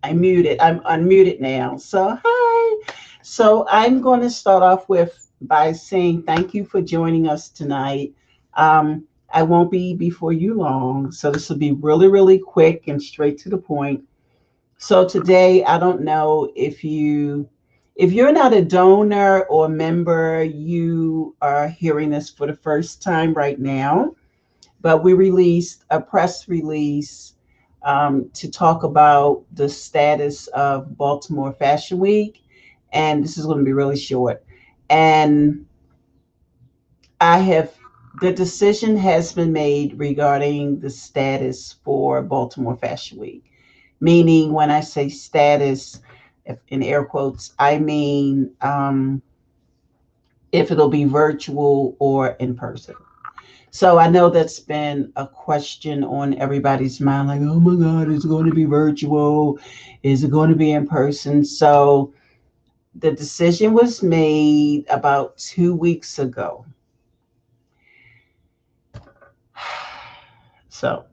I'm unmuted now. So hi. So I'm going to start off with by saying thank you for joining us tonight. I won't be before you long, so this will be really, really quick and straight to the point. So today, I don't know if you're not a donor or member, you are hearing this for the first time right now. But we released a press release to talk about the status of Baltimore Fashion Week, and this is going to be really short. And I have the decision has been made regarding the status for Baltimore Fashion Week. Meaning, when I say status, if in air quotes, I mean if it'll be virtual or in person. So I know that's been a question on everybody's mind, like, oh my God, is it going to be virtual? Is it going to be in person? So the decision was made about 2 weeks ago. So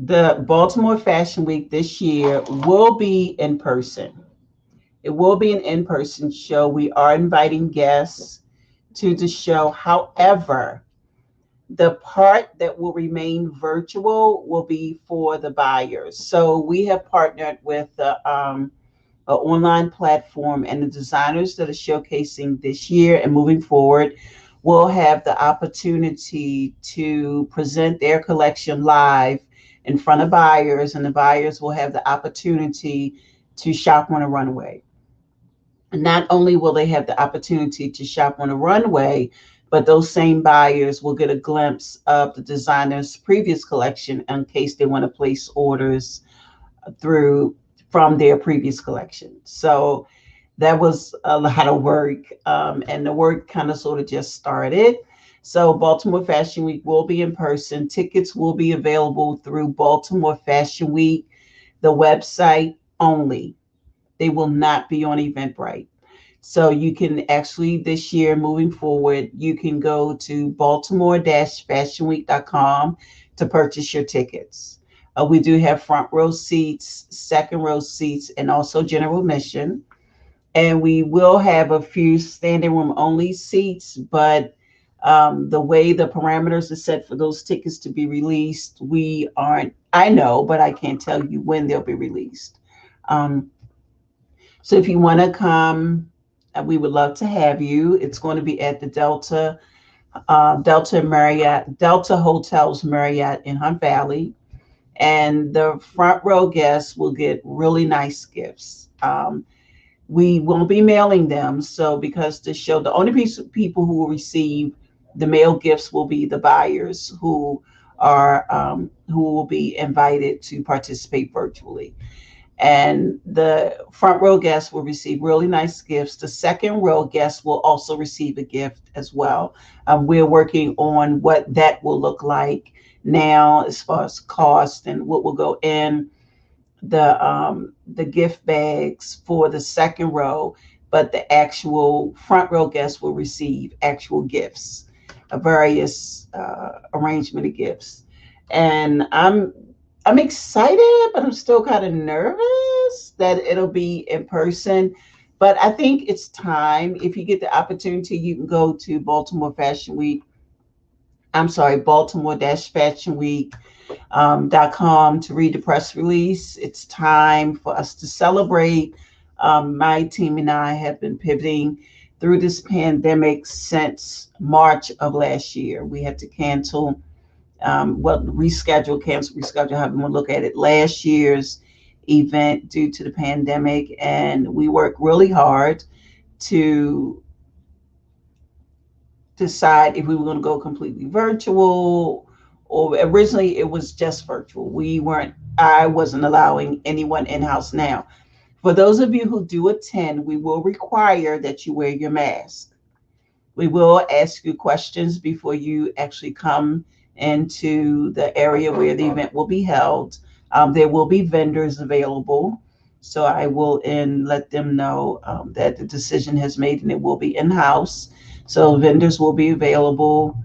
the Baltimore Fashion Week this year will be in person. It will be an in person show. We are inviting guests to the show. However, the part that will remain virtual will be for the buyers. So we have partnered with an online platform, and the designers that are showcasing this year and moving forward will have the opportunity to present their collection live in front of buyers, and the buyers will have the opportunity to shop on a runway. Not only will they have the opportunity to shop on a runway, but those same buyers will get a glimpse of the designer's previous collection in case they want to place orders through from their previous collection. So that was a lot of work, and the work kind of sort of just started. So Baltimore Fashion Week will be in person. Tickets will be available through Baltimore Fashion Week, the website only. They will not be on Eventbrite. So you can actually this year moving forward, you can go to baltimore-fashionweek.com to purchase your tickets. We do have front row seats, second row seats, and also general admission. And we will have a few standing room only seats, but the way the parameters are set for those tickets to be released, we aren't, I know, but I can't tell you when they'll be released. Um, so if you want to come, we would love to have you. It's going to be at the Delta Marriott, Delta Hotels Marriott in Hunt Valley. And the front row guests will get really nice gifts. We won't be mailing them. So because the show, the only people who will receive the mail gifts will be the buyers who will be invited to participate virtually. And the front row guests will receive really nice gifts. The second row guests will also receive a gift as well. We're working on what that will look like now as far as cost and what will go in the gift bags for the second row, but the actual front row guests will receive actual gifts, a various arrangement of gifts. And I'm excited, but I'm still kind of nervous that it'll be in person. But I think it's time. If you get the opportunity, you can go to Baltimore Fashion Week. I'm sorry, Baltimore-Fashion Week .com to read the press release. It's time for us to celebrate. My team and I have been pivoting through this pandemic since March of last year. We had to cancel, reschedule, however you want to look at it, last year's event due to the pandemic. And we worked really hard to decide if we were going to go completely virtual, or originally it was just virtual. I wasn't allowing anyone in-house. Now, for those of you who do attend, we will require that you wear your mask. We will ask you questions before you actually come into the area where the event will be held. There will be vendors available. So I will let them know that the decision has made and it will be in-house. So vendors will be available.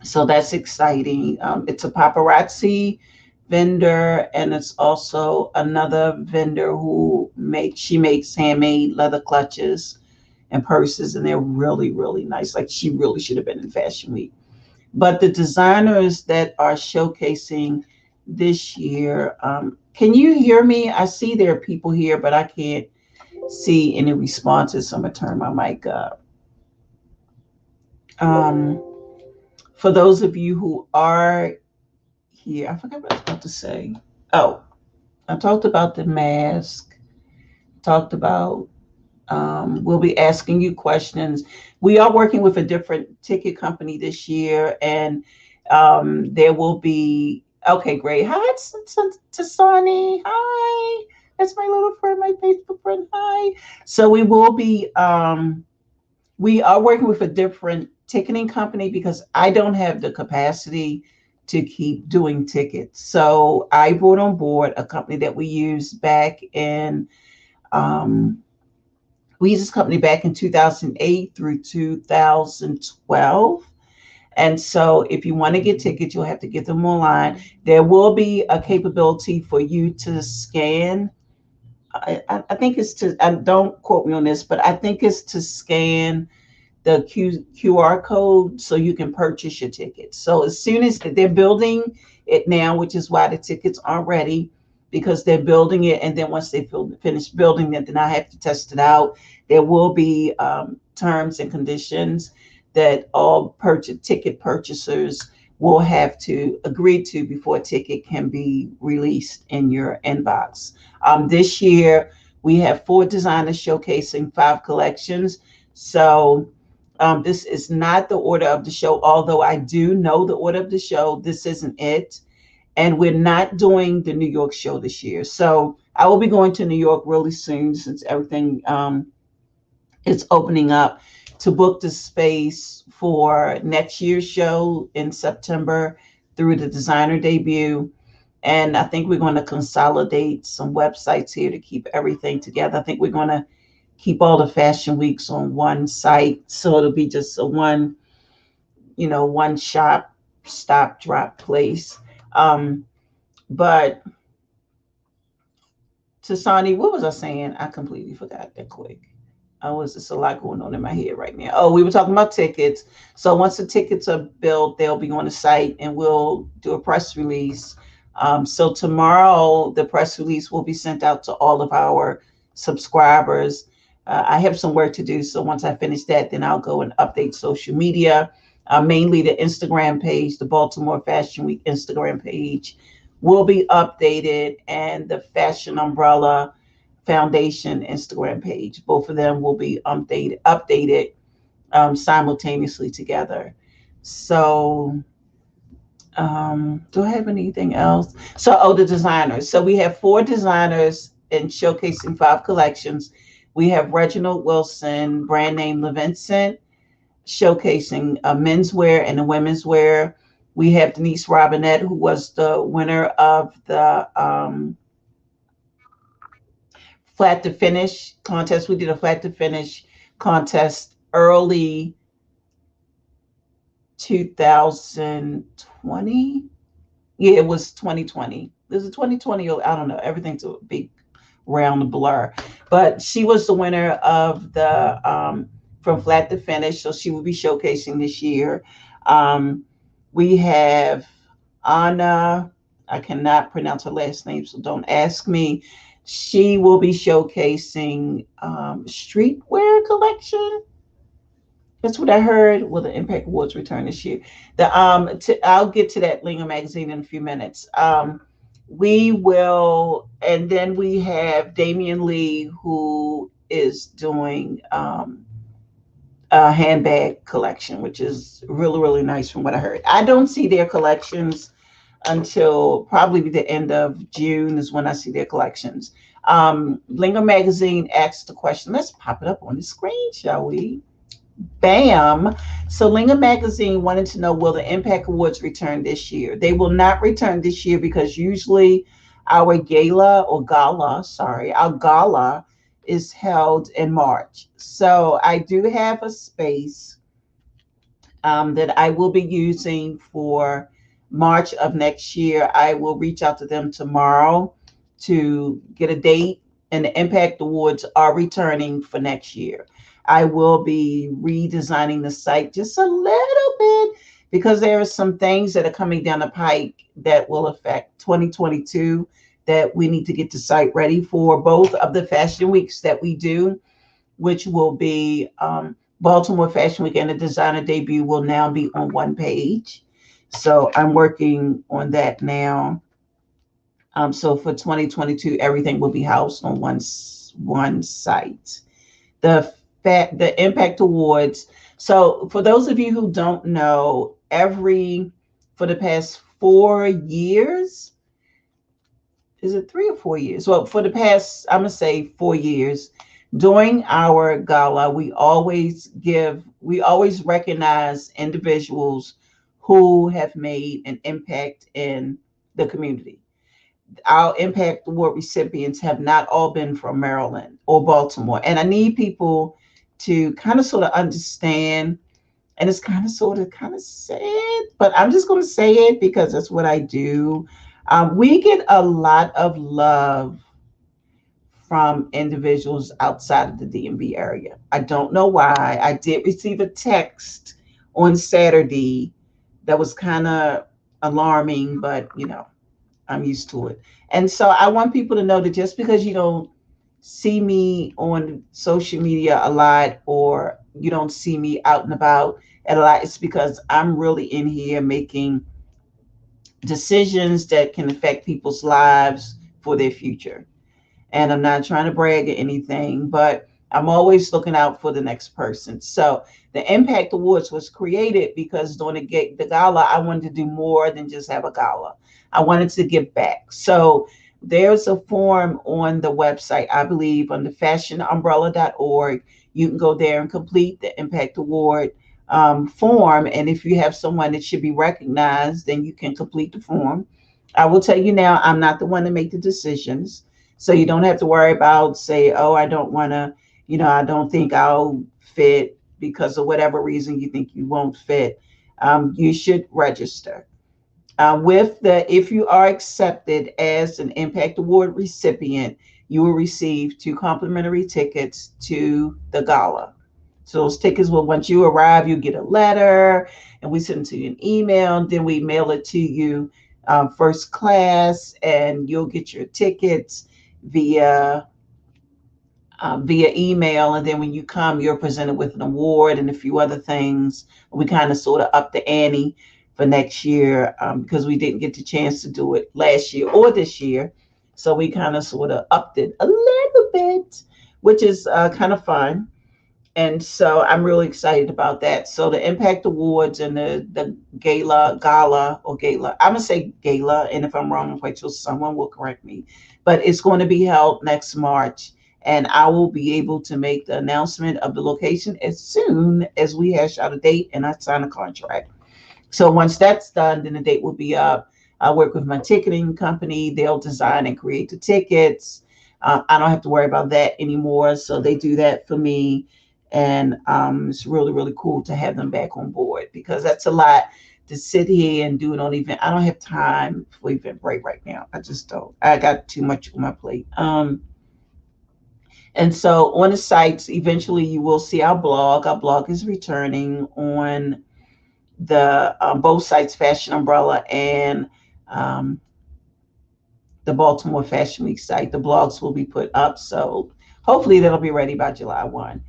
So that's exciting. It's a paparazzi vendor, and it's also another vendor who makes handmade leather clutches and purses, and they're really, really nice. Like, she really should have been in Fashion Week. But the designers that are showcasing this year, can you hear me? I see there are people here, but I can't see any responses. So I'm gonna turn my mic up. Um, for those of you who are here, I forgot what I was about to say. Oh, I talked about the mask, talked about we'll be asking you questions. We are working with a different ticket company this year, and there will be. Okay, great. Hi, Tasani. Hi, that's my little friend, my Facebook friend. Hi. So we are working with a different ticketing company because I don't have the capacity to keep doing tickets. So I brought on board a company that um, we used this company back in 2008 through 2012. And so if you want to get tickets, you'll have to get them online. There will be a capability for you to scan. I think it's to, don't quote me on this, but I think it's to scan the QR code so you can purchase your tickets. So as soon as they're building it now, which is why the tickets aren't ready, because they're building it, and then once they finish building it, then I have to test it out. There will be terms and conditions that all ticket purchasers will have to agree to before a ticket can be released in your inbox. This year, we have 4 designers showcasing 5 collections. So this is not the order of the show, although I do know the order of the show. This isn't it. And we're not doing the New York show this year. So I will be going to New York really soon since everything is opening up to book the space for next year's show in September through the designer debut. And I think we're going to consolidate some websites here to keep everything together. I think we're going to keep all the fashion weeks on one site. So it'll be just a one shop, stop, drop place. But Tasani, what was I saying? I completely forgot that quick. Oh, it's just a lot going on in my head right now. Oh, we were talking about tickets. So once the tickets are built, they'll be on the site and we'll do a press release. So tomorrow, the press release will be sent out to all of our subscribers. I have some work to do. So once I finish that, then I'll go and update social media, mainly the Instagram page, the Baltimore Fashion Week Instagram page will be updated, and the Fashion Umbrella Foundation Instagram page. Both of them will be updated simultaneously together. So, do I have anything else? So, the designers. So, we have 4 designers in showcasing 5 collections. We have Reginald Wilson, brand name Levincent, showcasing menswear and the women's wear. We have Denise Robinette, who was the winner of the flat to finish contest. We did a flat to finish contest early 2020. Yeah, it was 2020. This is 2020. I don't know. Everything's a big round blur. But she was the winner of the from flat to finish. So she will be showcasing this year. Um, we have Anna. I cannot pronounce her last name, so don't ask me. She will be showcasing streetwear collection. That's what I heard. Will the Impact Awards return this year? I'll get to that Linga magazine in a few minutes. We will, and then we have Damian Lee, who is doing a handbag collection, which is really, really nice from what I heard. I don't see their collections until probably the end of June is when I see their collections. Linga magazine asked the question. Let's pop it up on the screen, shall we? Bam. So Linga Magazine wanted to know, will the Impact Awards return this year? They will not return this year because usually our gala is held in March. So I do have a space that I will be using for March of next year. I will reach out to them tomorrow to get a date, and the Impact Awards are returning for next year. I will be redesigning the site just a little bit because there are some things that are coming down the pike that will affect 2022 that we need to get the site ready for both of the fashion weeks that we do, which will be Baltimore Fashion Week and the designer debut will now be on one page. So I'm working on that now. So for 2022, everything will be housed on one site. The the Impact Awards. So for those of you who don't know, for the past 4 years, is it 3 or 4 years? Well, for the past, I'm gonna say 4 years, during our gala, we always recognize individuals who have made an impact in the community. Our Impact Award recipients have not all been from Maryland or Baltimore. And I need people to kind of sort of understand, and it's kind of sad, but I'm just going to say it because that's what I do. We get a lot of love from individuals outside of the DMV area. I don't know why. I did receive a text on Saturday that was kind of alarming, but I'm used to it. And so I want people to know that just because you don't see me on social media a lot or you don't see me out and about at a lot, it's because I'm really in here making decisions that can affect people's lives for their future. And I'm not trying to brag or anything, but I'm always looking out for the next person. So the Impact Awards was created because during the gala, I wanted to do more than just have a gala. I wanted to give back. So there's a form on the website, I believe, on the fashionumbrella.org. You can go there and complete the Impact Award form. And if you have someone that should be recognized, then you can complete the form. I will tell you now, I'm not the one to make the decisions. So you don't have to worry about say, oh, I don't want to, I don't think I'll fit because of whatever reason you think you won't fit. You should register. If you are accepted as an Impact Award recipient, you will receive 2 complimentary tickets to the gala. So those tickets will, once you arrive, you get a letter and we send it to you an email. And then we mail it to you first class, and you'll get your tickets via via email. And then when you come, you're presented with an award and a few other things. We kind of sort of up the ante for next year because we didn't get the chance to do it last year or this year. So we kind of sort of upped it a little bit, which is kind of fun. And so I'm really excited about that. So the Impact Awards and the gala or gala, I'm gonna say gala, and if I'm wrong, I'm quite sure someone will correct me. But it's going to be held next March, and I will be able to make the announcement of the location as soon as we hash out a date and I sign a contract. So once that's done, then the date will be up. I work with my ticketing company. They'll design and create the tickets. I don't have to worry about that anymore. So they do that for me. And it's really, really cool to have them back on board because that's a lot to sit here and do it on event. I don't have time for Eventbrite right now. I just don't. I got too much on my plate. And so on the sites, eventually you will see our blog. Our blog is returning on the both sites, Fashion Umbrella and the Baltimore Fashion Week site. The blogs will be put up. So hopefully that'll be ready by July 1.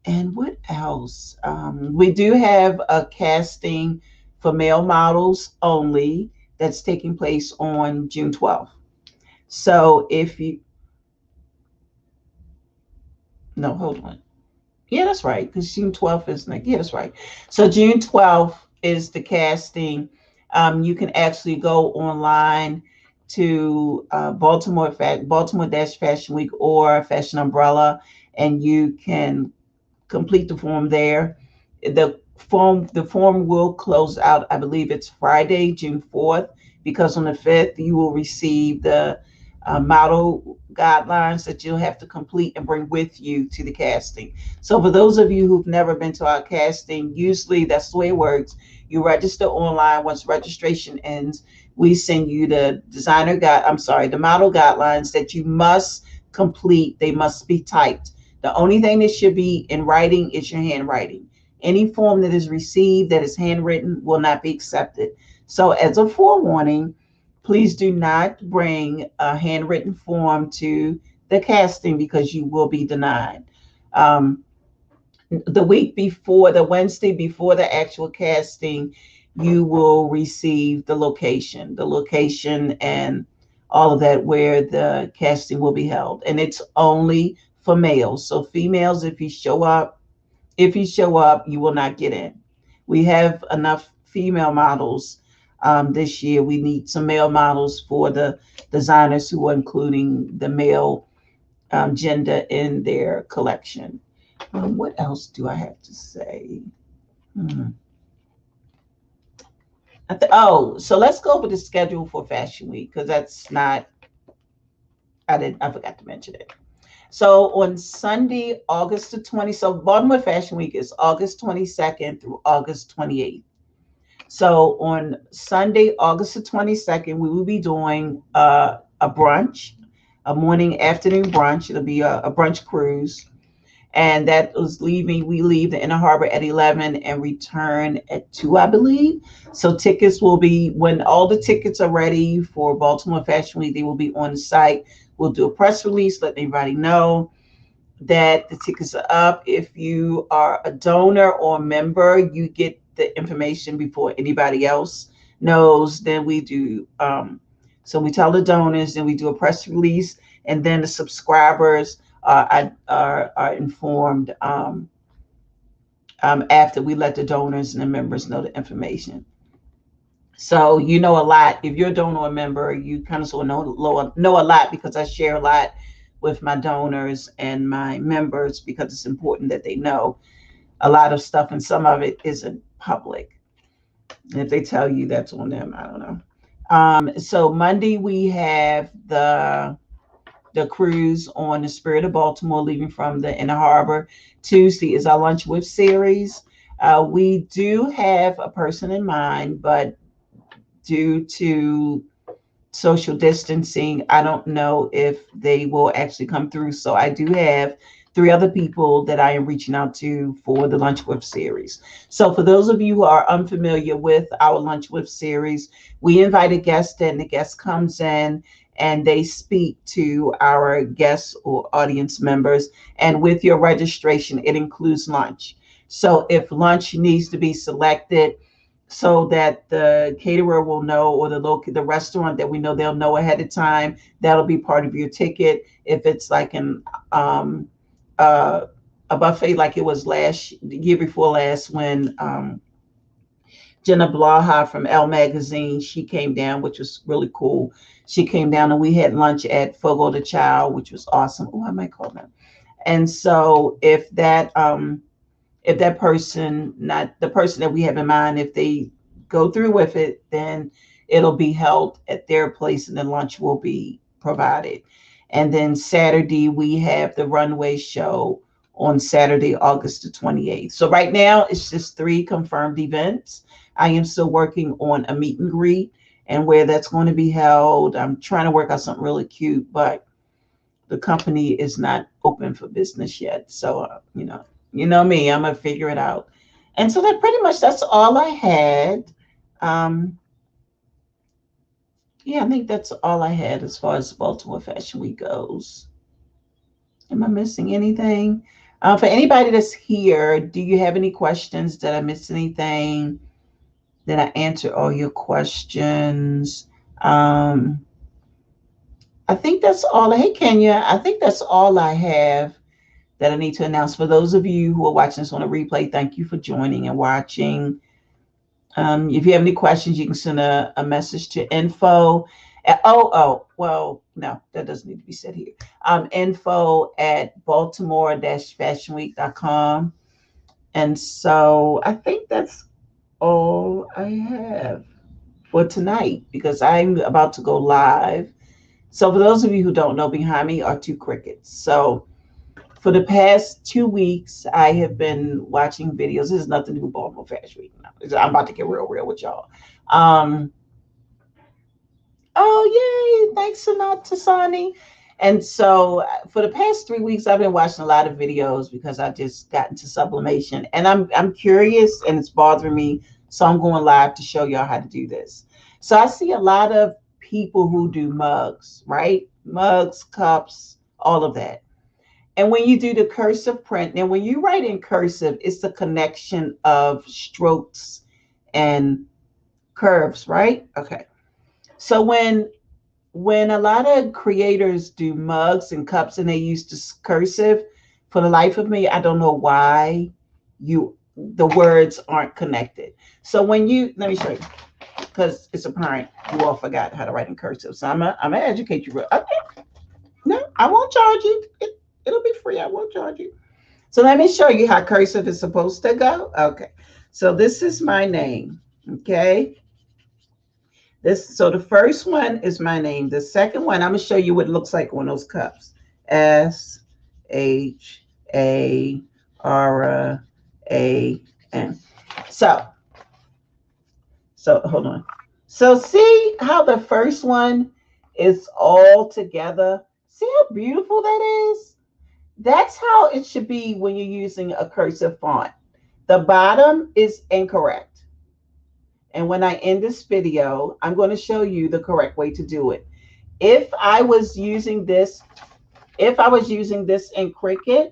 And what else? We do have a casting for male models only that's taking place on June 12th. So if you, no, hold on. Yeah, that's right. Because June 12th is like, yeah, that's right. So June 12th is the casting. You can actually go online to Baltimore Dash Fashion Week or Fashion Umbrella, and you can complete the form there. The form will close out, I believe it's Friday, June 4th, because on the 5th you will receive the model guidelines that you'll have to complete and bring with you to the casting. So for those of you who've never been to our casting, usually that's the way it works. You register online. Once registration ends, we send you the the model guidelines that you must complete. They must be typed. The only thing that should be in writing is your handwriting. Any form that is received that is handwritten will not be accepted. So as a forewarning, please do not bring a handwritten form to the casting because you will be denied. Um, the week before, the Wednesday before the actual casting, you will receive the location and all of that where the casting will be held. And it's only for males. So females, if you show up, you will not get in. We have enough female models this year. We need some male models for the designers who are including the male gender in their collection. What else do I have to say? Hmm. So let's go over the schedule for Fashion Week because that's not. I forgot to mention it. So on Sunday, August the 20th, so Baltimore Fashion Week is August 22nd through August 28th. So on Sunday, August the 22nd, we will be doing a brunch, a morning afternoon brunch. It'll be a brunch cruise. And that was leaving, we leave the Inner Harbor at 11 and return at 2, I believe. So tickets will be, when all the tickets are ready for Baltimore Fashion Week, they will be on the site. We'll do a press release, let everybody know that the tickets are up. If you are a donor or a member, you get the information before anybody else knows. Then we do, so we tell the donors, then we do a press release, and then the subscribers are informed after we let the donors and the members know the information. So you know a lot. If you're a donor or a member, you kind of sort of know a lot because I share a lot with my donors and my members because it's important that they know a lot of stuff and some of it isn't public. And if they tell you, that's on them. I don't know. So Monday we have the cruise on the Spirit of Baltimore, leaving from the Inner Harbor. Tuesday is our Lunch With series. We do have a person in mind, but due to social distancing, I don't know if they will actually come through. So I do have 3 other people that I am reaching out to for the Lunch With series. So for those of you who are unfamiliar with our Lunch With series, we invite a guest in. The guest comes in and they speak to our guests or audience members. And with your registration, it includes lunch. So if lunch needs to be selected, so that the caterer will know, or the restaurant that we know, they'll know ahead of time, that'll be part of your ticket. If it's like um, uh, a buffet like it was the year before last when Jenna Blaha from Elle Magazine, she came down, which was really cool. She came down and we had lunch at Fogo de Chao, which was awesome. Oh, I might call them. And so if that person, not the person that we have in mind, if they go through with it, then it'll be held at their place and then lunch will be provided. And then Saturday, we have the runway show on Saturday, August the 28th. So right now, it's just 3 confirmed events. I am still working on a meet and greet and where that's going to be held. I'm trying to work out something really cute, but the company is not open for business yet. So, you know me, I'm gonna figure it out. And so that's all I had. Um, yeah, I think that's all I had as far as Baltimore Fashion Week goes. Am I missing anything? For anybody that's here, do you have any questions? Did I miss anything? Did I answer all your questions? Um, I think that's all. Hey, Kenya, I think that's all I have that I need to announce. For those of you who are watching this on a replay, thank you for joining and watching. If you have any questions, you can send a message to info at, well, no, that doesn't need to be said here. Info at baltimore-fashionweek.com. And so I think that's all I have for tonight because I'm about to go live So for those of you who don't know, behind me are two crickets. So for the past 2 weeks, I have been watching videos. This is nothing to do with Baltimore Fashion Week. No, I'm about to get real with y'all. Um, oh, yay. Thanks, Tasani. And so for the past 3 weeks, I've been watching a lot of videos because I just got into sublimation. And I'm curious and it's bothering me. So I'm going live to show y'all how to do this. So I see a lot of people who do mugs, right? Mugs, cups, all of that. And when you do the cursive print, now when you write in cursive, it's the connection of strokes and curves, right? Okay. So when a lot of creators do mugs and cups and they use this cursive, for the life of me, I don't know why the words aren't connected. So when you let me show you, because it's apparent you all forgot how to write in cursive. So I'm gonna educate you real. Okay. No, I won't charge you. It'll be free. I won't charge you. So let me show you how cursive is supposed to go. Okay. So this is my name. Okay. So the first one is my name. The second one, I'm gonna show you what it looks like on those cups. SHARAN. So hold on. So see how the first one is all together? See how beautiful that is? That's how it should be when you're using a cursive font. The bottom is incorrect. And when I end this video, I'm going to show you the correct way to do it. If I was using this, in Cricut,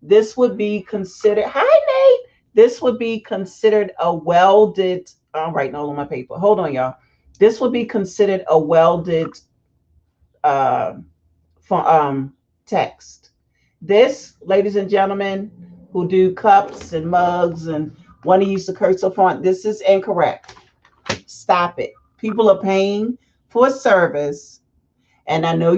this would be considered, hi Nate, this would be considered a welded, I'm writing all on my paper. Hold on, y'all. This would be considered a welded uh, text. This, ladies and gentlemen, who do cups and mugs and want to use the cursive font, this is incorrect. Stop it. People are paying for a service, and I know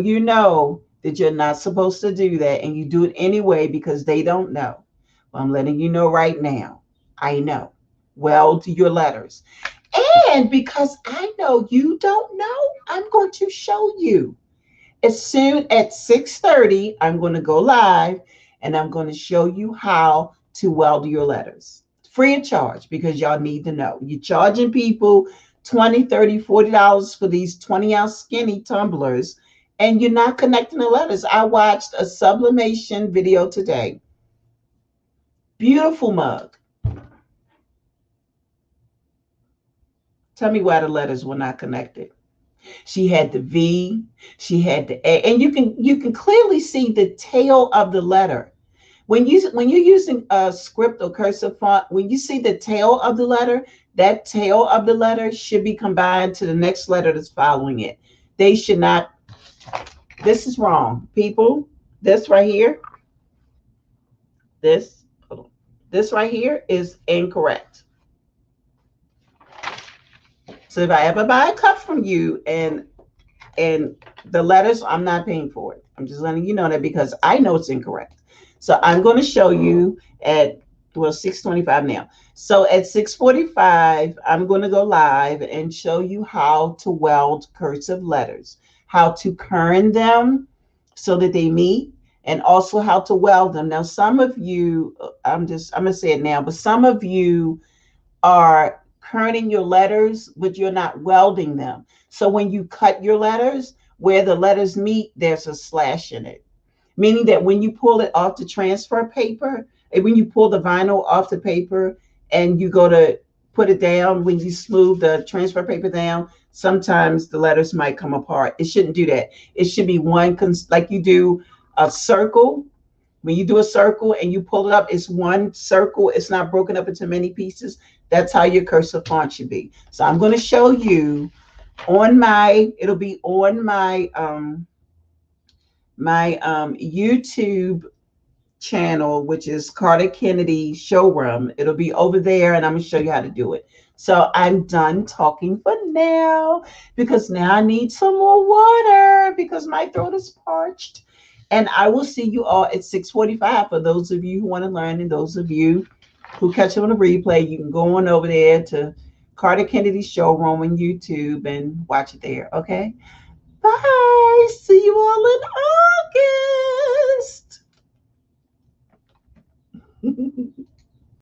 that you're not supposed to do that, and you do it anyway because they don't know. Well, I'm letting you know right now. I know. Weld your letters. And because I know you don't know, I'm going to show you. As soon at 6:30, I'm going to go live and I'm going to show you how to weld your letters. Free of charge because y'all need to know. You're charging people $20, $30, $40 for these 20-ounce skinny tumblers and you're not connecting the letters. I watched a sublimation video today. Beautiful mug. Tell me why the letters were not connected. She had the V, she had the A, and you can clearly see the tail of the letter. When you're using a script or cursive font, when you see the tail of the letter, that tail of the letter should be combined to the next letter that's following it. They should not. This is wrong, people. This right here, this right here is incorrect. So if I ever buy a cup from you and the letters, I'm not paying for it. I'm just letting you know that because I know it's incorrect. So I'm going to show you at 6:25 now. So at 6:45, I'm going to go live and show you how to weld cursive letters, how to kern them so that they meet, and also how to weld them. Now, some of you, I'm going to say it now, but some of you are kerning your letters, but you're not welding them. So when you cut your letters, where the letters meet, there's a slash in it. Meaning that when you pull it off the transfer paper, and when you pull the vinyl off the paper and you go to put it down, when you smooth the transfer paper down, sometimes the letters might come apart. It shouldn't do that. It should be one, like you do a circle. When you do a circle and you pull it up, it's one circle. It's not broken up into many pieces. That's how your cursive font should be. So I'm going to show you on it'll be on my YouTube channel, which is Carter Kennedy Showroom. It'll be over there and I'm going to show you how to do it. So I'm done talking for now because now I need some more water because my throat is parched. And I will see you all at 6:45 for those of you who want to learn and those of you who catch it on the replay. You can go on over there to Carter Kennedy Showroom on YouTube and watch it there. Okay. Bye. See you all in August.